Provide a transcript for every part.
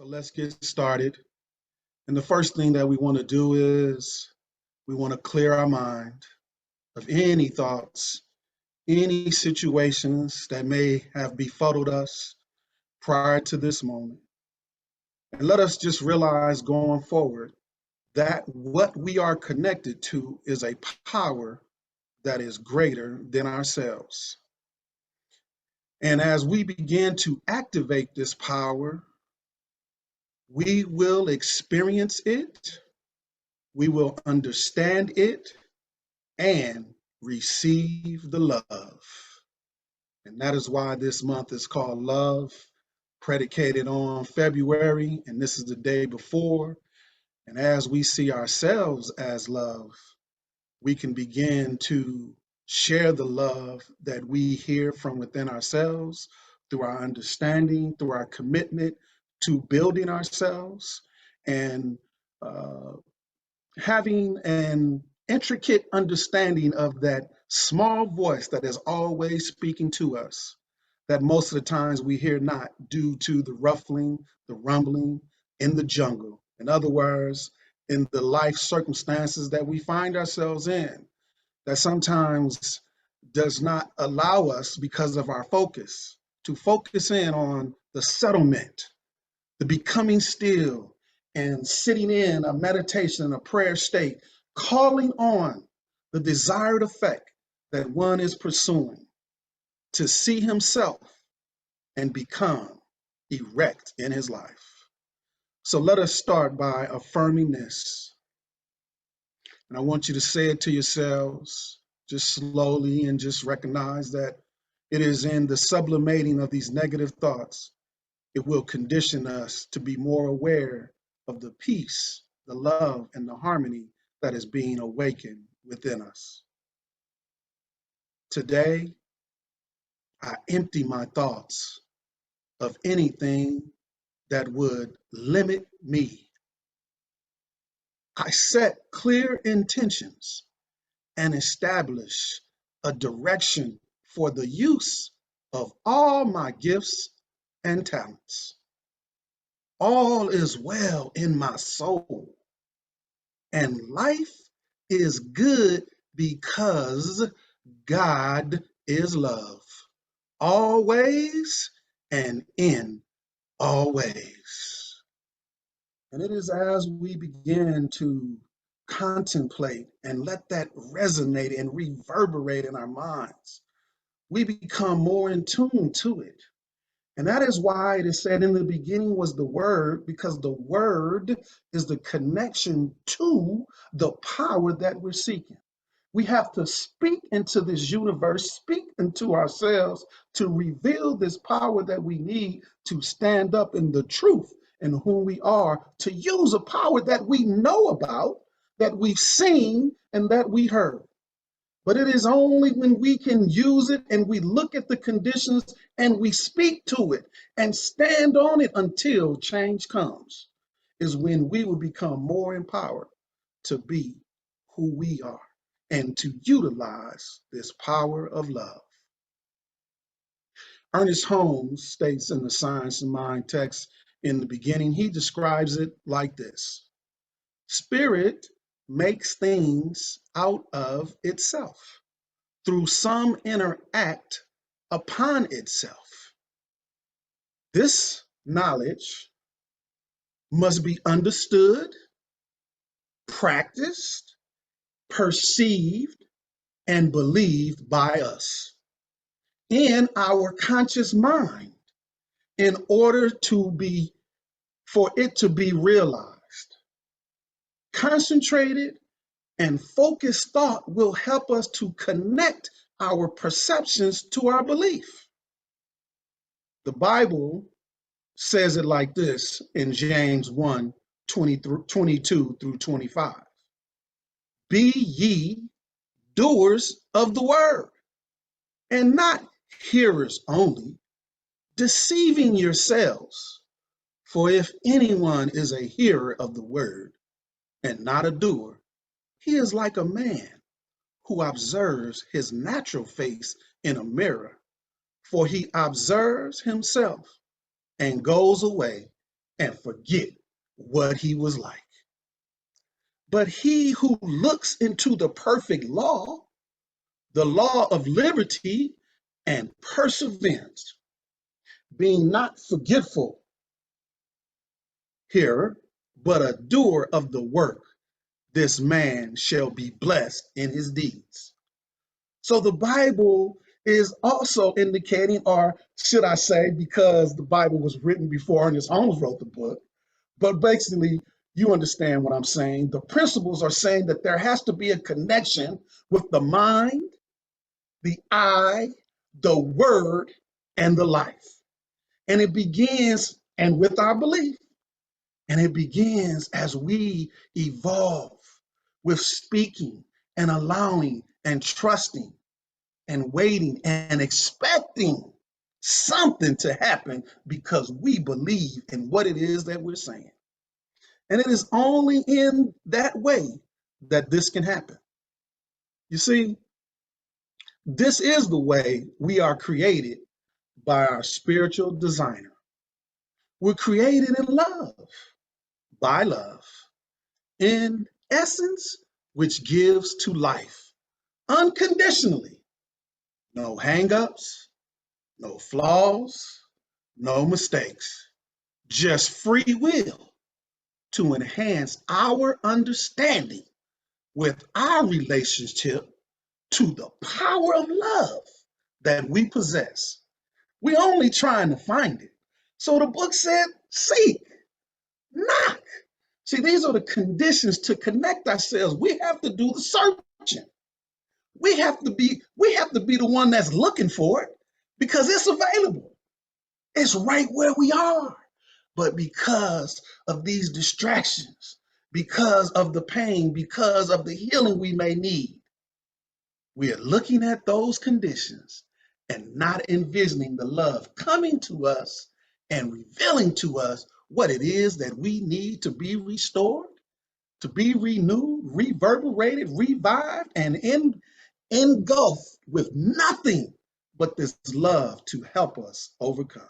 Well, let's get started. And the first thing that we want to do is we want to clear our mind of any thoughts, any situations that may have befuddled us prior to this moment. And let us just realize going forward that what we are connected to is a power that is greater than ourselves. And as we begin to activate this power, we will experience it, we will understand it, and receive the love. And that is why this month is called Love, predicated on February, and this is the day before. And as we see ourselves as love, we can begin to share the love that we hear from within ourselves through our understanding, through our commitment to building ourselves, and uh, having an intricate understanding of that small voice that is always speaking to us, that most of the times we hear not due to the ruffling, the rumbling in the jungle. In other words, in the life circumstances that we find ourselves in, that sometimes does not allow us, because of our focus, to focus in on the settlement, the becoming still, and sitting in a meditation, a prayer state, calling on the desired effect that one is pursuing to see himself and become erect in his life. So let us start by affirming this. And I want you to say it to yourselves just slowly, and just recognize that it is in the sublimating of these negative thoughts, it will condition us to be more aware of the peace, the love, and the harmony that is being awakened within us. Today, I empty my thoughts of anything that would limit me. I set clear intentions and establish a direction for the use of all my gifts and talents. All is well in my soul, and life is good because God is love, always and in all ways. And it is as we begin to contemplate and let that resonate and reverberate in our minds, we become more in tune to it. And that is why it is said in the beginning was the Word, because the Word is the connection to the power that we're seeking. We have to speak into this universe, speak into ourselves to reveal this power that we need to stand up in the truth and who we are, to use a power that we know about, that we've seen, and that we heard. But it is only when we can use it and we look at the conditions and we speak to it and stand on it until change comes, is when we will become more empowered to be who we are and to utilize this power of love. Ernest Holmes states in the Science of Mind text in the beginning, he describes it like this: Spirit makes things out of itself through some inner act upon itself. This knowledge must be understood, practiced, perceived, and believed by us in our conscious mind in order for it to be realized. Concentrated and focused thought will help us to connect our perceptions to our belief. The Bible says it like this in James 1, 22 through 25. Be ye doers of the word, and not hearers only, deceiving yourselves. For if anyone is a hearer of the word and not a doer, he is like a man who observes his natural face in a mirror. For he observes himself and goes away and forget what he was like. But he who looks into the perfect law, the law of liberty, and perseverance, being not forgetful hearer, but a doer of the work, this man shall be blessed in his deeds. So the Bible is also indicating, or should I say, because the Bible was written before Ernest Holmes wrote the book, but basically, you understand what I'm saying. The principles are saying that there has to be a connection with the mind, the eye, the word, and the life. And it begins, and with our belief, and it begins as we evolve with speaking and allowing and trusting and waiting and expecting something to happen because we believe in what it is that we're saying. And it is only in that way that this can happen. You see, this is the way we are created by our spiritual designer. We're created in love, by love, in essence, which gives to life unconditionally. No hangups, no flaws, no mistakes, just free will to enhance our understanding with our relationship to the power of love that we possess. We're only trying to find it. So the book said, seek, knock. See, these are the conditions to connect ourselves. We have to do the searching. We have to be the one that's looking for it because it's available. It's right where we are. But because of these distractions, because of the pain, because of the healing we may need, we are looking at those conditions and not envisioning the love coming to us and revealing to us what it is that we need to be restored, to be renewed, reverberated, revived, and engulfed with nothing but this love to help us overcome.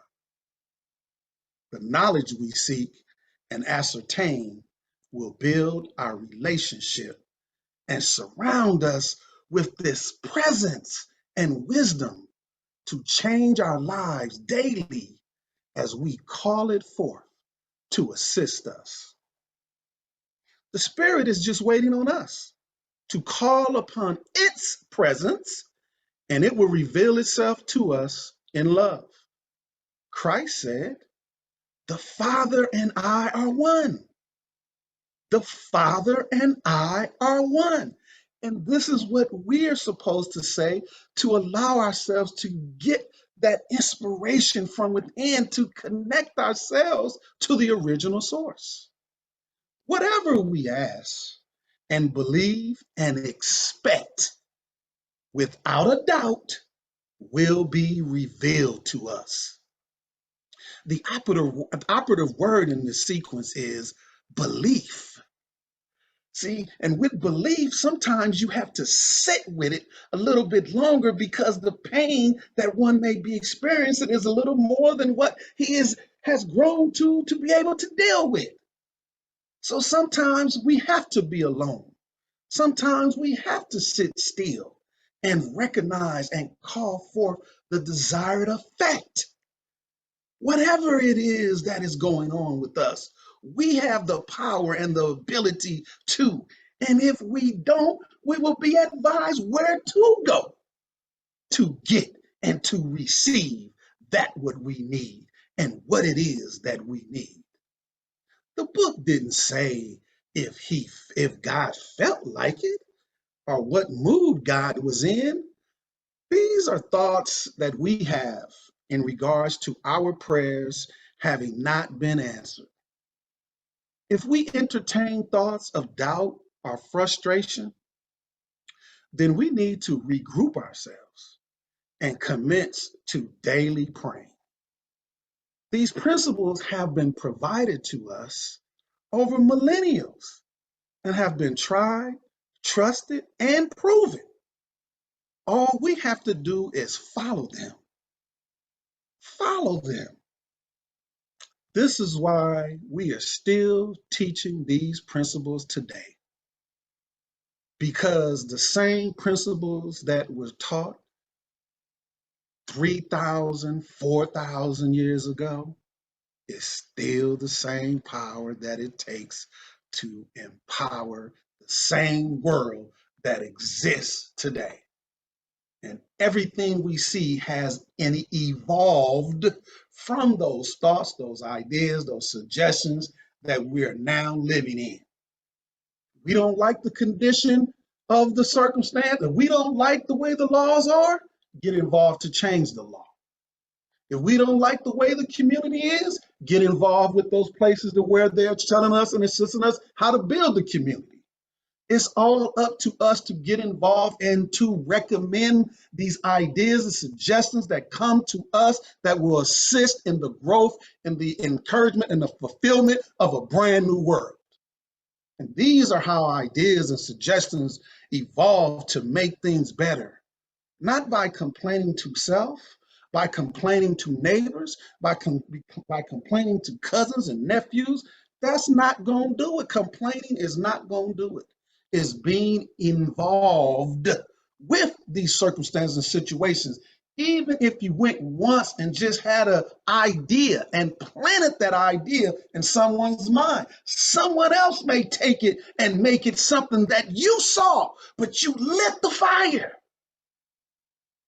The knowledge we seek and ascertain will build our relationship and surround us with this presence and wisdom to change our lives daily as we call it forth to assist us. The Spirit is just waiting on us to call upon its presence, and it will reveal itself to us in love. Christ said, the Father and I are one. The Father and I are one. And this is what we're supposed to say to allow ourselves to get that inspiration from within to connect ourselves to the original source. Whatever we ask and believe and expect, without a doubt, will be revealed to us. The operative word in this sequence is belief. See, and with belief, sometimes you have to sit with it a little bit longer because the pain that one may be experiencing is a little more than what has grown to be able to deal with. So sometimes we have to be alone. Sometimes we have to sit still and recognize and call forth the desired effect. Whatever it is that is going on with us, we have the power and the ability to. And if we don't, we will be advised where to go to get and to receive that what we need and what it is that we need. The book didn't say if God felt like it or what mood God was in. These are thoughts that we have in regards to our prayers having not been answered. If we entertain thoughts of doubt or frustration, then we need to regroup ourselves and commence to daily praying. These principles have been provided to us over millennials and have been tried, trusted, and proven. All we have to do is follow them. Follow them. This is why we are still teaching these principles today, because the same principles that were taught 3,000, 4,000 years ago is still the same power that it takes to empower the same world that exists today. And everything we see has evolved from those thoughts, those ideas, those suggestions that we are now living in. We don't like the condition of the circumstance, if we don't like the way the laws are, get involved to change the law. If we don't like the way the community is, get involved with those places to where they're telling us and assisting us how to build the community. It's all up to us to get involved and to recommend these ideas and suggestions that come to us that will assist in the growth and the encouragement and the fulfillment of a brand new world. And these are how ideas and suggestions evolve to make things better, not by complaining to self, by complaining to neighbors, by complaining to cousins and nephews. That's not going to do it. Complaining is not going to do it. It's being involved with these circumstances and situations. Even if you went once and just had an idea and planted that idea in someone's mind, someone else may take it and make it something that you saw, but you lit the fire.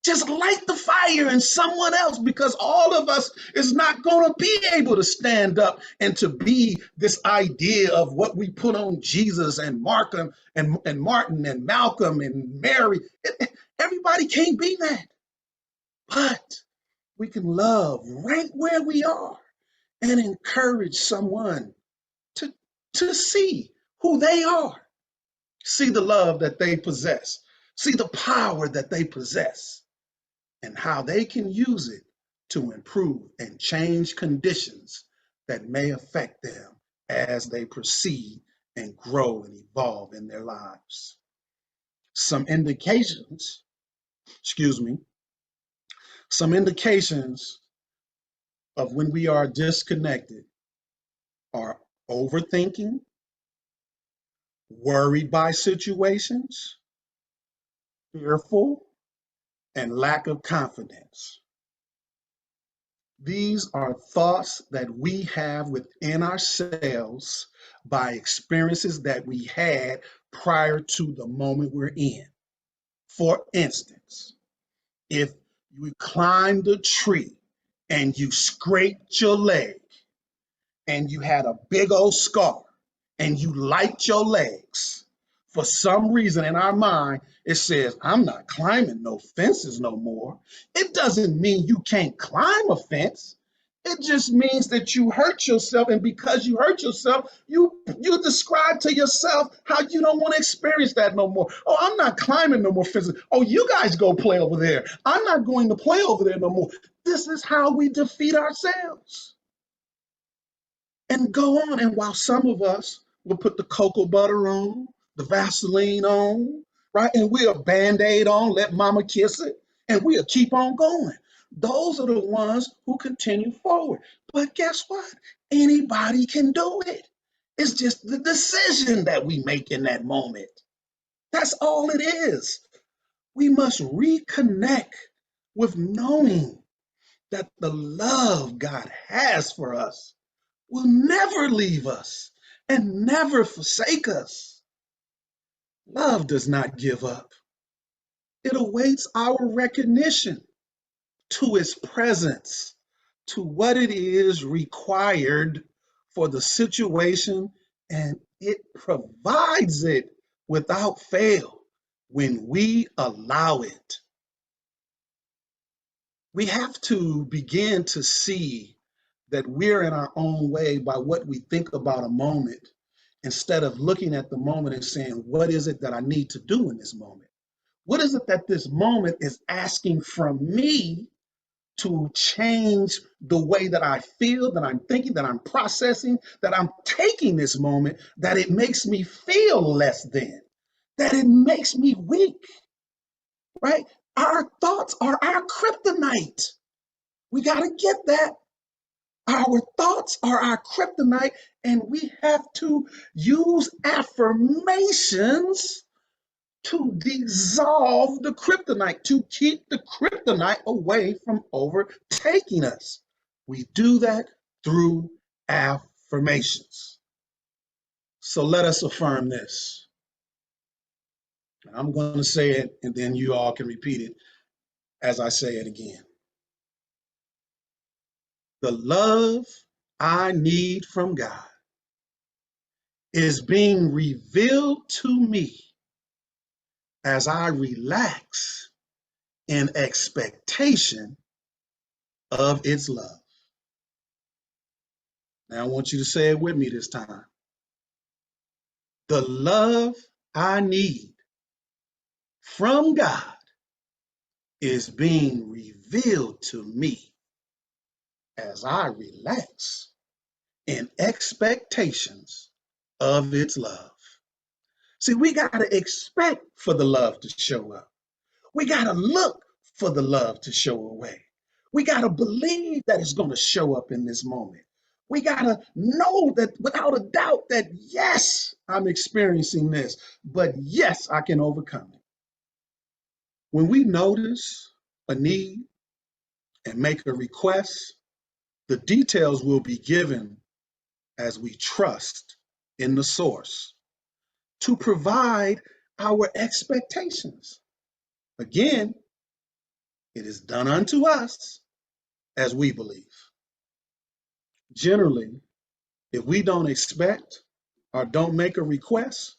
Just light the fire in someone else, because all of us is not going to be able to stand up and to be this idea of what we put on Jesus and Markham and Martin and Malcolm and Mary. Everybody can't be that. But we can love right where we are and encourage someone to, to see who they are, see the love that they possess, see the power that they possess, and how they can use it to improve and change conditions that may affect them as they proceed and grow and evolve in their lives. Some indications, excuse me, some indications of when we are disconnected are overthinking, worried by situations, fearful, and lack of confidence. These are thoughts that we have within ourselves by experiences that we had prior to the moment we're in. For instance, if you climbed a tree and you scraped your leg and you had a big old scar and you liked your legs, for some reason in our mind, it says, I'm not climbing no fences no more. It doesn't mean you can't climb a fence. It just means that you hurt yourself. And because you hurt yourself, you describe to yourself how you don't want to experience that no more. Oh, I'm not climbing no more fences. Oh, you guys go play over there. I'm not going to play over there no more. This is how we defeat ourselves. And go on. And while some of us will put the cocoa butter on, the Vaseline on, right? And we'll Band-Aid on, let mama kiss it, and we'll keep on going. Those are the ones who continue forward. But guess what? Anybody can do it. It's just the decision that we make in that moment. That's all it is. We must reconnect with knowing that the love God has for us will never leave us and never forsake us. Love does not give up. It awaits our recognition to its presence, to what it is required for the situation, and it provides it without fail when we allow it. We have to begin to see that we're in our own way by what we think about a moment, instead of looking at the moment and saying, what is it that I need to do in this moment? What is it that this moment is asking from me to change the way that I feel, that I'm thinking, that I'm processing, that I'm taking this moment, that it makes me feel less than, that it makes me weak, right? Our thoughts are our kryptonite. We got to get that. Our thoughts are our kryptonite, and we have to use affirmations to dissolve the kryptonite, to keep the kryptonite away from overtaking us. We do that through affirmations. So let us affirm this. I'm going to say it, and then you all can repeat it as I say it again. The love I need from God is being revealed to me as I relax in expectation of its love. Now I want you to say it with me this time. The love I need from God is being revealed to me as I relax in expectations of its love. See, we got to expect for the love to show up. We got to look for the love to show away. We got to believe that it's going to show up in this moment. We got to know that without a doubt that, yes, I'm experiencing this, but yes, I can overcome it. When we notice a need and make a request, the details will be given as we trust in the source to provide our expectations. Again, it is done unto us as we believe. Generally, if we don't expect or don't make a request,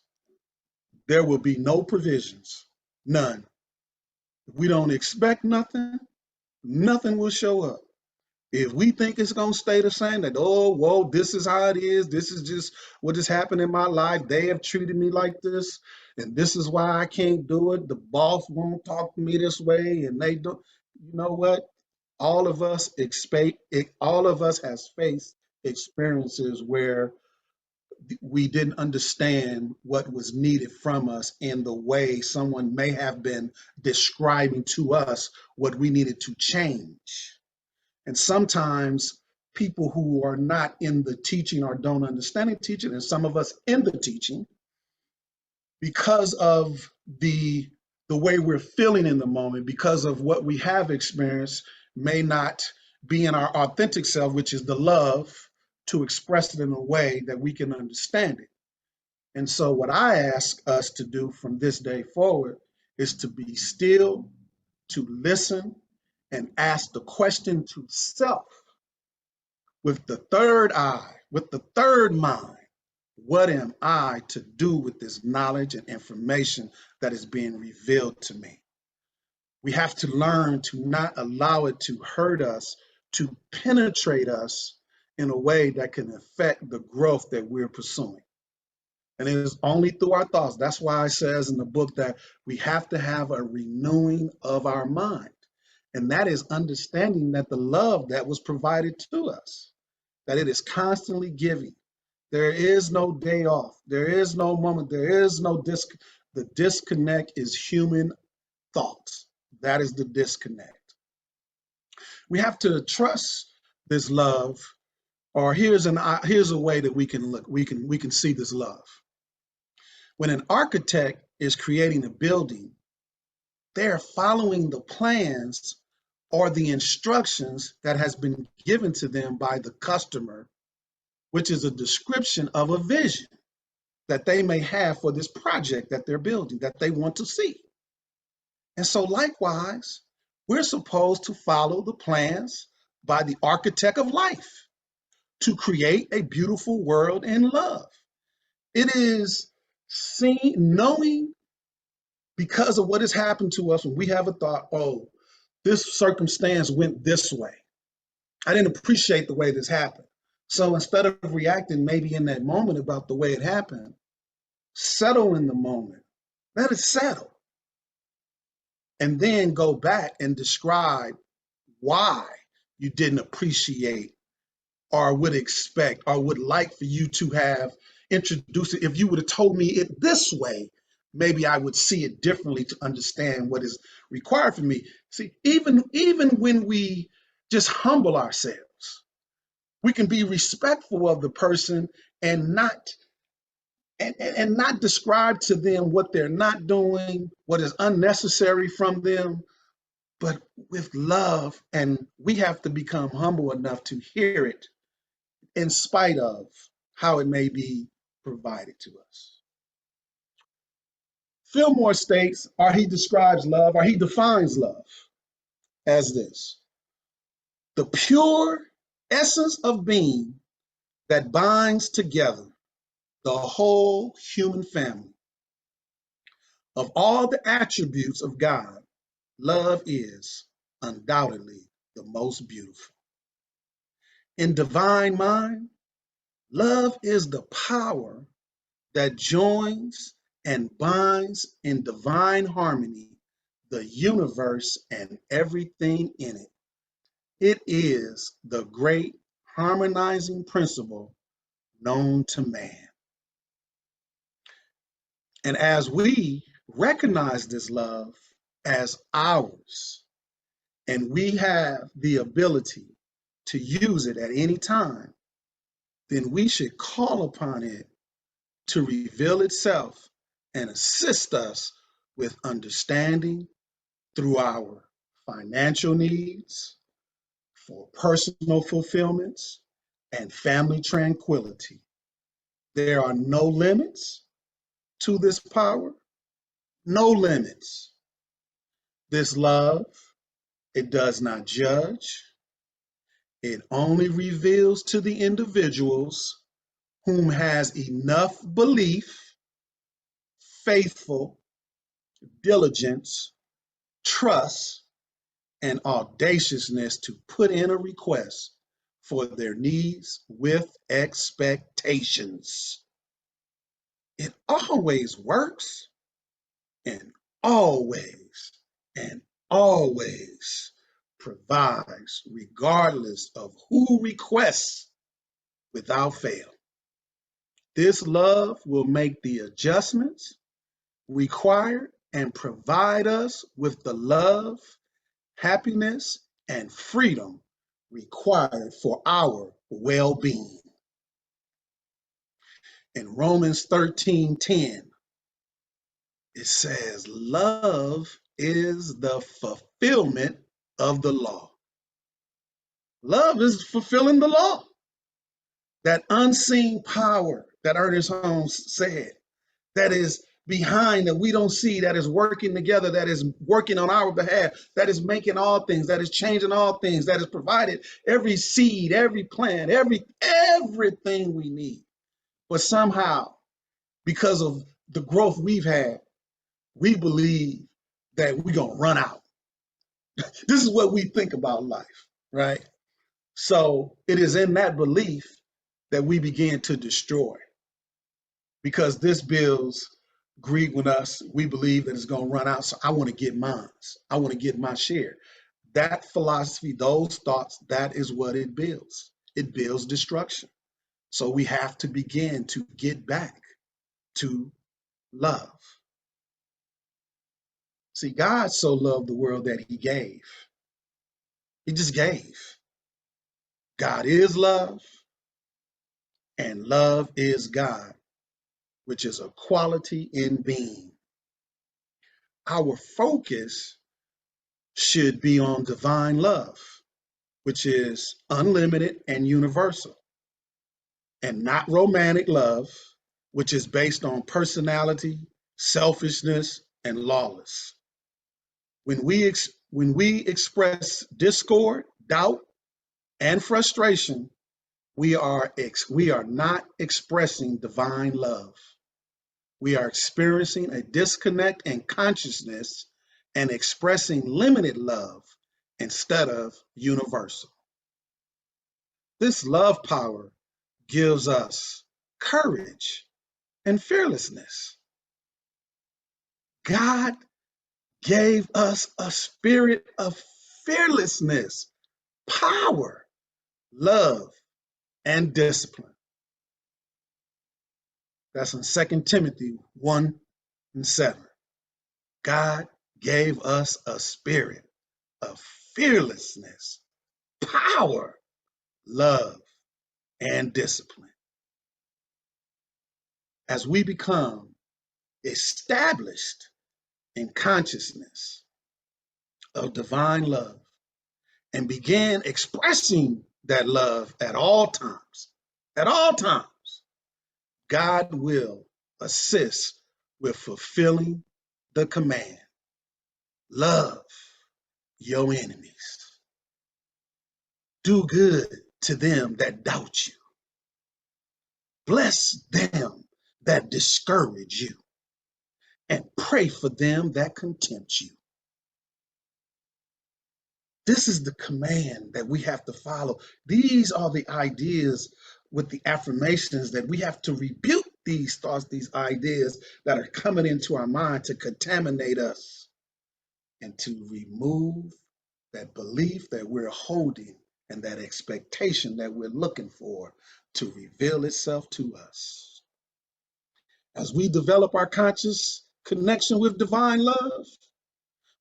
there will be no provisions, none. If we don't expect nothing, nothing will show up. If we think it's going to stay the same, that, oh, whoa, this is how it is, this is just what has happened in my life, they have treated me like this, and this is why I can't do it, the boss won't talk to me this way, and they don't, you know what? All of us all of us has faced experiences where we didn't understand what was needed from us in the way someone may have been describing to us what we needed to change. And sometimes people who are not in the teaching or don't understand the teaching, and some of us in the teaching, because of the way we're feeling in the moment, because of what we have experienced, may not be in our authentic self, which is the love, to express it in a way that we can understand it. And so what I ask us to do from this day forward is to be still, to listen, and ask the question to self with the third eye, with the third mind. What am I to do with this knowledge and information that is being revealed to me? We have to learn to not allow it to hurt us, to penetrate us in a way that can affect the growth that we're pursuing. And it is only through our thoughts. That's why it says in the book that we have to have a renewing of our mind. And that is understanding that the love that was provided to us, that it is constantly giving. There is no day off. There is no moment. There is no the disconnect is human thoughts. That is the disconnect. We have to trust this love, or here's a way that we can look. We can see this love. When an architect is creating a building, they're following the plans or the instructions that has been given to them by the customer, which is a description of a vision that they may have for this project that they're building, that they want to see. And so likewise, we're supposed to follow the plans by the architect of life to create a beautiful world in love. It is knowing, because of what has happened to us when we have a thought, oh, this circumstance went this way. I didn't appreciate the way this happened. So instead of reacting maybe in that moment about the way it happened, settle in the moment. Let it settle. And then go back and describe why you didn't appreciate or would expect or would like for you to have introduced it. If you would have told me it this way, maybe I would see it differently to understand what is required for me. See, even when we just humble ourselves, We can be respectful of the person and not describe to them what they're not doing, what is unnecessary from them, but with love. And we have to become humble enough to hear it in spite of how it may be provided to us. Fillmore states, or he describes love, or he defines love as this: the pure essence of being that binds together the whole human family. Of all the attributes of God, love is undoubtedly the most beautiful. In divine mind, love is the power that joins and binds in divine harmony the universe and everything in it. It is the great harmonizing principle known to man. And as we recognize this love as ours, and we have the ability to use it at any time, then we should call upon it to reveal itself and assist us with understanding through our financial needs, for personal fulfillments, and family tranquility. There are no limits to this power, no limits. This love, it does not judge. It only reveals to the individuals whom has enough belief, faithful, diligence, trust, and audaciousness to put in a request for their needs with expectations. It always works, and always and always provides regardless of who requests without fail. This love will make the adjustments required and provide us with the love, happiness, and freedom required for our well-being. In Romans 13:10, it says, love is the fulfillment of the law. Love is fulfilling the law. That unseen power that Ernest Holmes said, that is behind, that we don't see, that is working together, that is working on our behalf, that is making all things, that is changing all things, that has provided every seed, every plant, everything we need. But somehow, because of the growth we've had, we believe that we're going to run out. This is what we think about life, right? So it is in that belief that we begin to destroy, because this builds greed with us. We believe that it's going to run out, so I want to get mine. I want to get my share. That philosophy, those thoughts, that is what it builds. It builds destruction. So we have to begin to get back to love. See, God so loved the world that he gave. He just gave. God is love, and love is God, which is a quality in being. Our focus should be on divine love, which is unlimited and universal, and not romantic love, which is based on personality, selfishness, and lawless. When we express discord, doubt, and frustration, we are not expressing divine love. We are experiencing a disconnect in consciousness and expressing limited love instead of universal. This love power gives us courage and fearlessness. God gave us a spirit of fearlessness, power, love, and discipline. That's in 2 Timothy 1:7. God gave us a spirit of fearlessness, power, love, and discipline. As we become established in consciousness of divine love and begin expressing that love at all times, God will assist with fulfilling the command, love your enemies. Do good to them that doubt you. Bless them that discourage you, and pray for them that contempt you. This is the command that we have to follow. These are the ideas with the affirmations that we have to rebuke these thoughts, these ideas that are coming into our mind to contaminate us and to remove that belief that we're holding and that expectation that we're looking for to reveal itself to us. As we develop our conscious connection with divine love,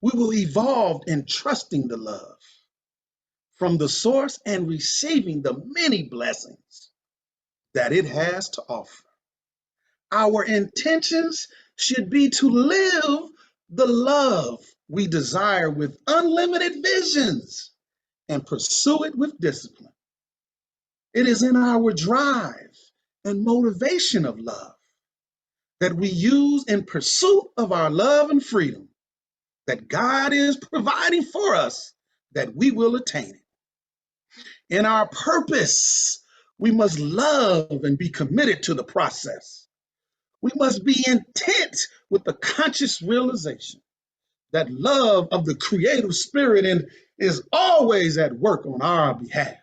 we will evolve in trusting the love from the source and receiving the many blessings that it has to offer. Our intentions should be to live the love we desire with unlimited visions and pursue it with discipline. It is in our drive and motivation of love that we use in pursuit of our love and freedom that God is providing for us that we will attain it. In our purpose, we must love and be committed to the process. We must be intent with the conscious realization that love of the creative spirit and is always at work on our behalf.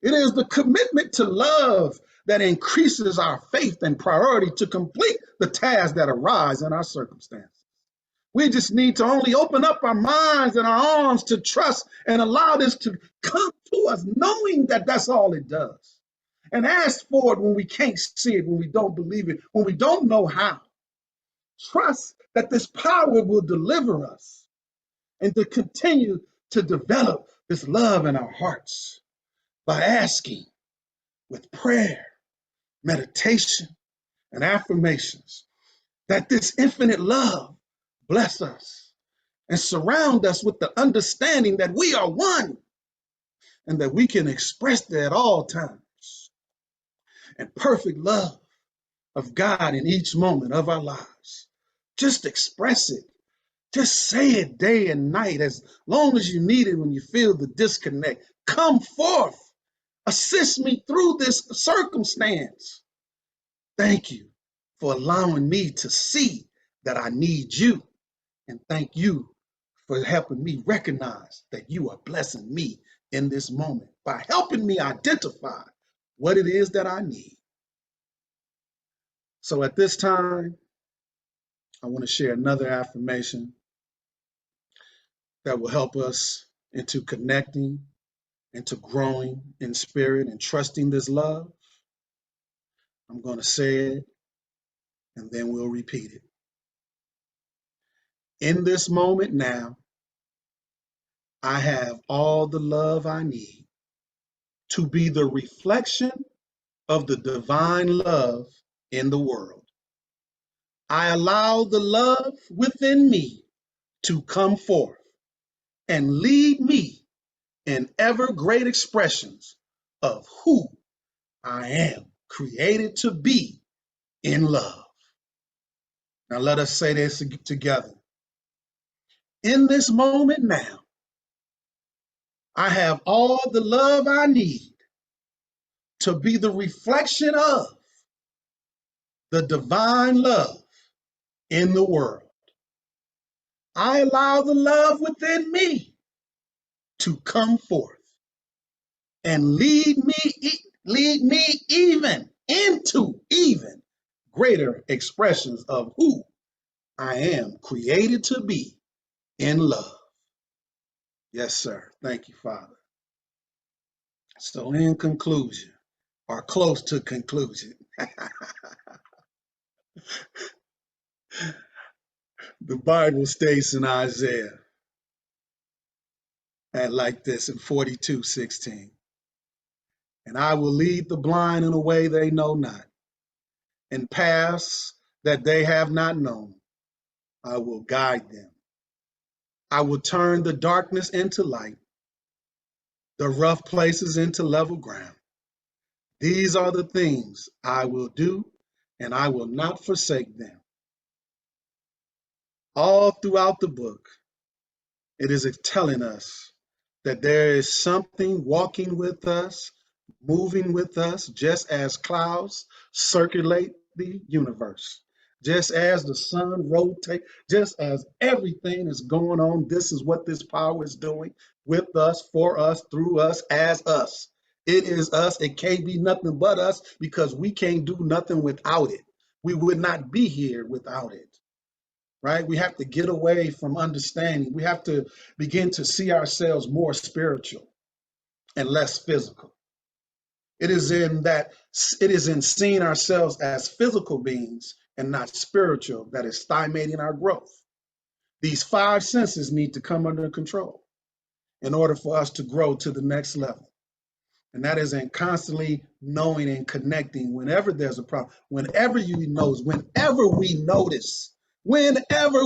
It is the commitment to love that increases our faith and priority to complete the tasks that arise in our circumstances. We just need to only open up our minds and our arms to trust and allow this to come to us, knowing that that's all it does. And ask for it when we can't see it, when we don't believe it, when we don't know how. Trust that this power will deliver us and to continue to develop this love in our hearts by asking with prayer, meditation, and affirmations that this infinite love bless us and surround us with the understanding that we are one and that we can express that at all times. And perfect love of God in each moment of our lives. Just express it. Just say it day and night as long as you need it when you feel the disconnect. Come forth. Assist me through this circumstance. Thank you for allowing me to see that I need you. And thank you for helping me recognize that you are blessing me in this moment by helping me identify what it is that I need. So at this time, I want to share another affirmation that will help us into connecting, into growing in spirit and trusting this love. I'm going to say it and then we'll repeat it. In this moment now, I have all the love I need to be the reflection of the divine love in the world. I allow the love within me to come forth and lead me in ever great expressions of who I am created to be in love. Now let us say this together. In this moment now, I have all the love I need to be the reflection of the divine love in the world. I allow the love within me to come forth and lead me even into even greater expressions of who I am created to be in love. Yes, sir. Thank you, Father. So in conclusion, or close to conclusion, the Bible states in Isaiah and like this in 42:16, And I will lead the blind in a way they know not, and paths that they have not known. I will guide them. I will turn the darkness into light, the rough places into level ground. These are the things I will do, and I will not forsake them. All throughout the book, it is telling us that there is something walking with us, moving with us, just as clouds circulate the universe, just as the sun rotates, just as everything is going on. This is what this power is doing with us, for us, through us, as us. It is us. It can't be nothing but us because we can't do nothing without it. We would not be here without it. Right? We have to get away from understanding. We have to begin to see ourselves more spiritual and less physical. It is in seeing ourselves as physical beings and not spiritual that is stymiating our growth. These five senses need to come under control in order for us to grow to the next level. And that is in constantly knowing and connecting whenever there's a problem, whenever whenever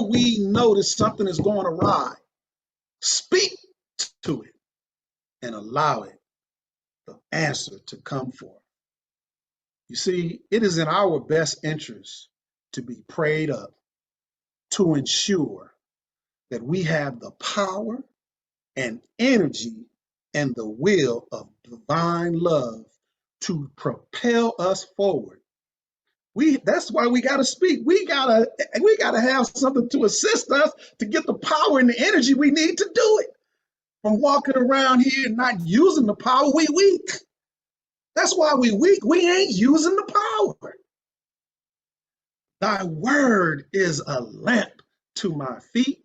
we notice something is going awry, speak to it and allow it, the answer to come forth. You see, it is in our best interest to be prayed up to ensure that we have the power and energy and the will of divine love to propel us forward. That's why we got to speak. We gotta have something to assist us to get the power and the energy we need to do it. From walking around here not using the power, we weak. That's why we weak. We ain't using the power. Thy word is a lamp to my feet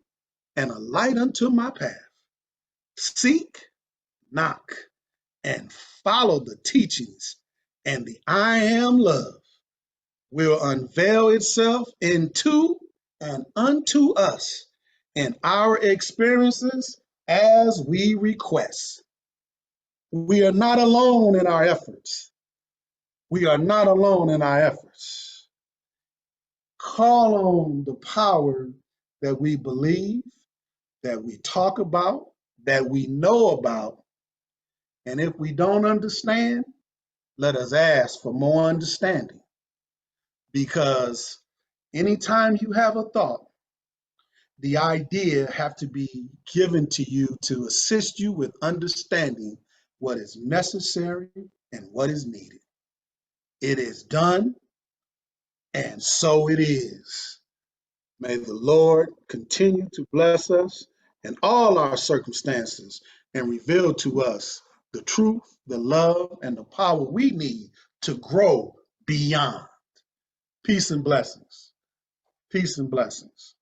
and a light unto my path. Seek, knock, and follow the teachings, and the I am love will unveil itself into and unto us in our experiences as we request. We are not alone in our efforts. We are not alone in our efforts. Call on the power that we believe, that we talk about, that we know about. And if we don't understand, let us ask for more understanding. Because anytime you have a thought, the idea have to be given to you to assist you with understanding what is necessary and what is needed. It is done, and so it is. May the Lord continue to bless us in all our circumstances and reveal to us the truth, the love, and the power we need to grow beyond. Peace and blessings. Peace and blessings.